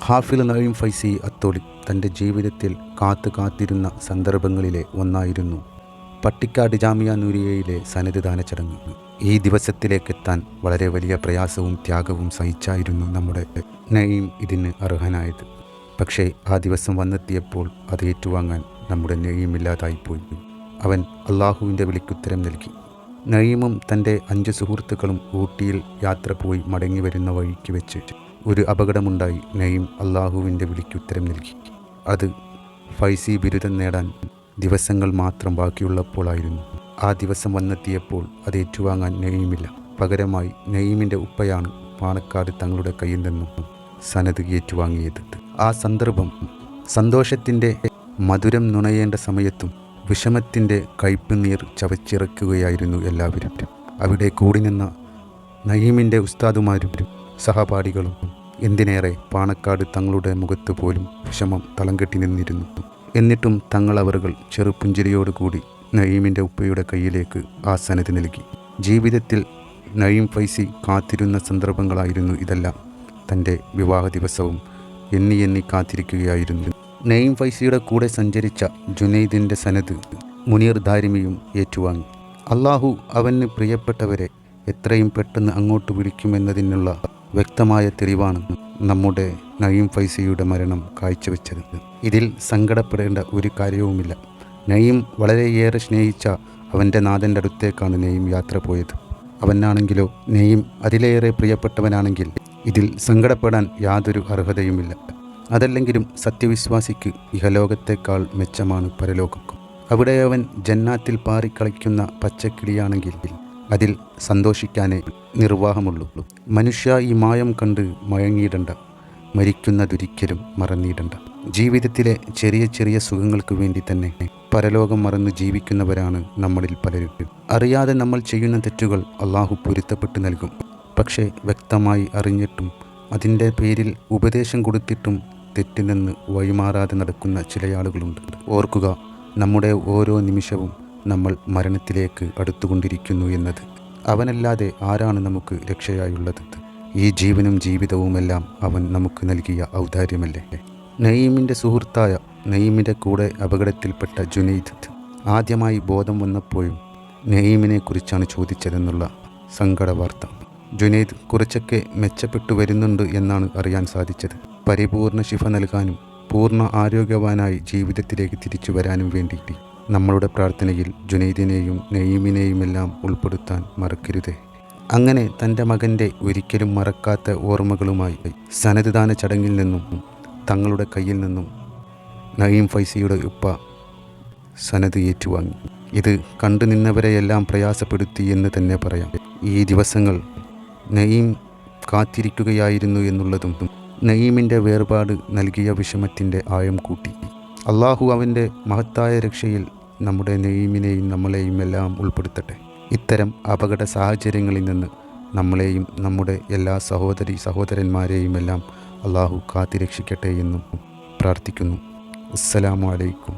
ഹാഫിൽ നഈം ഫൈസി അത്തോളി തൻ്റെ ജീവിതത്തിൽ കാത്തിരുന്ന സന്ദർഭങ്ങളിലെ ഒന്നായിരുന്നു പട്ടിക്കാട് ജാമിയ നൂരിയയിലെ സനദ്ദാന ചടങ്ങ്. ഈ ദിവസത്തിലേക്കെത്താൻ വളരെ വലിയ പ്രയാസവും ത്യാഗവും സഹിച്ചായിരുന്നു നമ്മുടെ നഈം ഇതിന് അർഹനായത്. പക്ഷേ ആ ദിവസം വന്നെത്തിയപ്പോൾ അത് ഏറ്റുവാങ്ങാൻ നമ്മുടെ നഈം ഇല്ലാതായിപ്പോയി. അവൻ അള്ളാഹുവിൻ്റെ വിളിക്കുത്തരം നൽകി. നഈമും തൻ്റെ 5 സുഹൃത്തുക്കളും ഊട്ടിയിൽ യാത്ര പോയി മടങ്ങി വരുന്ന വഴിക്ക് വെച്ച് ഒരു അപകടമുണ്ടായി. നഈം അള്ളാഹുവിൻ്റെ വിളിക്കുത്തരം നൽകി. അത് ഫൈസി ബിരുദം നേടാൻ ദിവസങ്ങൾ മാത്രം ബാക്കിയുള്ളപ്പോഴായിരുന്നു. ആ ദിവസം വന്നെത്തിയപ്പോൾ അത് ഏറ്റുവാങ്ങാൻ നഈമില്ല. പകരമായി നഈമിൻ്റെ ഉപ്പയാണ് പാണക്കാട് തങ്ങളുടെ കയ്യിൽ നിന്നും സനത് ഏറ്റുവാങ്ങിയത്. ആ സന്ദർഭം സന്തോഷത്തിൻ്റെ മധുരം നുണയേണ്ട സമയത്തും വിഷമത്തിൻ്റെ കയ്പുനീർ ചവച്ചിറക്കുകയായിരുന്നു എല്ലാവരും. അവിടെ കൂടി നിന്ന നഈമിൻ്റെ ഉസ്താദുമാരും സഹപാഠികളും എന്തിനേറെ പാണക്കാട് തങ്ങളുടെ മുഖത്ത് പോലും വിഷമം തളം കെട്ടി നിന്നിരുന്നു. എന്നിട്ടും തങ്ങളവറുകൾ ചെറുപുഞ്ചിരിയോടുകൂടി നഈമിൻ്റെ ഉപ്പയുടെ കയ്യിലേക്ക് ആ സനത് നൽകി. ജീവിതത്തിൽ നഈം ഫൈസി കാത്തിരുന്ന സന്ദർഭങ്ങളായിരുന്നു ഇതെല്ലാം. തൻ്റെ വിവാഹ ദിവസവും എണ്ണി കാത്തിരിക്കുകയായിരുന്നു. നഈം ഫൈസിയുടെ കൂടെ സഞ്ചരിച്ച ജുനൈദിൻ്റെ സനത് മുനീർ ദാരിമിയും ഏറ്റുവാങ്ങി. അള്ളാഹു അവന് പ്രിയപ്പെട്ടവരെ എത്രയും പെട്ടെന്ന് അങ്ങോട്ട് വിളിക്കുമെന്നതിനുള്ള വ്യക്തമായ തെളിവാണ് നമ്മുടെ നഈം ഫൈസിയുടെ മരണം കാഴ്ചവെച്ചത്. ഇതിൽ സങ്കടപ്പെടേണ്ട ഒരു കാര്യവുമില്ല. നഈം വളരെയേറെ സ്നേഹിച്ച അവൻ്റെ നാഥൻ്റെ അടുത്തേക്കാണ് നഈം യാത്ര പോയത്. അവനാണെങ്കിലോ നഈം അതിലേറെ പ്രിയപ്പെട്ടവനാണെങ്കിൽ ഇതിൽ സങ്കടപ്പെടാൻ യാതൊരു അർഹതയുമില്ല. അതല്ലെങ്കിലും സത്യവിശ്വാസിക്ക് ഇഹലോകത്തേക്കാൾ മെച്ചമാണ് പരലോകം. അവിടെ അവൻ ജന്നാത്തിൽ പാറിക്കളിക്കുന്ന പച്ചക്കിളിയാണെങ്കിൽ അതിൽ സന്തോഷിക്കാനേ നിർവാഹമുള്ളൂ. മനുഷ്യ ഈ മായം കണ്ട് മയങ്ങിയിടണ്ട, മരിക്കുന്നതൊരിക്കലും മറന്നിടണ്ട. ജീവിതത്തിലെ ചെറിയ ചെറിയ സുഖങ്ങൾക്ക് വേണ്ടി തന്നെ പരലോകം മറന്ന് ജീവിക്കുന്നവരാണ് നമ്മളിൽ പലരും. അറിയാതെ നമ്മൾ ചെയ്യുന്ന തെറ്റുകൾ അള്ളാഹു പൊരുത്തപ്പെട്ട് നൽകും. പക്ഷേ വ്യക്തമായി അറിഞ്ഞിട്ടും അതിൻ്റെ പേരിൽ ഉപദേശം കൊടുത്തിട്ടും തെറ്റിൽ നിന്ന് വഴിമാറാതെ നടക്കുന്ന ചില ആളുകളുണ്ട്. ഓർക്കുക, നമ്മുടെ ഓരോ നിമിഷവും നമ്മൾ മരണത്തിലേക്ക് അടുത്തുകൊണ്ടിരിക്കുന്നു എന്നത്. അവനല്ലാതെ ആരാണ് നമുക്ക് രക്ഷയായുള്ളത്? ഈ ജീവനും ജീവിതവുമെല്ലാം അവൻ നമുക്ക് നൽകിയ ഔദാര്യമല്ലേ. നഈമിൻ്റെ സുഹൃത്തായ നഈമിൻ്റെ കൂടെ അപകടത്തിൽപ്പെട്ട ജുനൈദ് ആദ്യമായി ബോധം വന്നപ്പോഴും നഈമിനെ കുറിച്ചാണ് ചോദിച്ചതെന്നുള്ള സങ്കട വാർത്ത. ജുനൈദ് കുറച്ചൊക്കെ മെച്ചപ്പെട്ടു വരുന്നുണ്ട് എന്നാണ് അറിയാൻ സാധിച്ചത്. പരിപൂർണ ശിഫ നൽകാനും പൂർണ്ണ ആരോഗ്യവാനായി ജീവിതത്തിലേക്ക് തിരിച്ചു വരാനും വേണ്ടി നമ്മളുടെ പ്രാർത്ഥനയിൽ ജുനൈദിനെയും നഈമിനെയുമെല്ലാം ഉൾപ്പെടുത്താൻ മറക്കരുതേ. അങ്ങനെ തൻ്റെ മകൻ്റെ ഒരിക്കലും മറക്കാത്ത ഓർമ്മകളുമായി സനദ്ദാന ചടങ്ങിൽ നിന്നും തങ്ങളുടെ കയ്യിൽ നിന്നും നഈം ഫൈസിയുടെ ഉപ്പ സനത് ഏറ്റുവാങ്ങി. ഇത് കണ്ടു നിന്നവരെയെല്ലാം പ്രയാസപ്പെടുത്തി എന്ന് തന്നെ പറയാം. ഈ ദിവസങ്ങൾ നഈം കാത്തിരിക്കുകയായിരുന്നു എന്നുള്ളതും നഈമിൻ്റെ വേർപാട് നൽകിയ വിഷമത്തിൻ്റെ ആഴം കൂട്ടി. അള്ളാഹു അവൻ്റെ മഹത്തായ രക്ഷയിൽ നമ്മുടെ നഈമിനെയും നമ്മളെയും എല്ലാം ഉൾപ്പെടുത്തട്ടെ. ഇത്തരം അപകട സാഹചര്യങ്ങളിൽ നിന്ന് നമ്മളെയും നമ്മുടെ എല്ലാ സഹോദരന്മാരെയും എല്ലാം അള്ളാഹു കാത്തിരക്ഷിക്കട്ടെ എന്നും പ്രാർത്ഥിക്കുന്നു. അസ്സലാമു അലൈക്കും.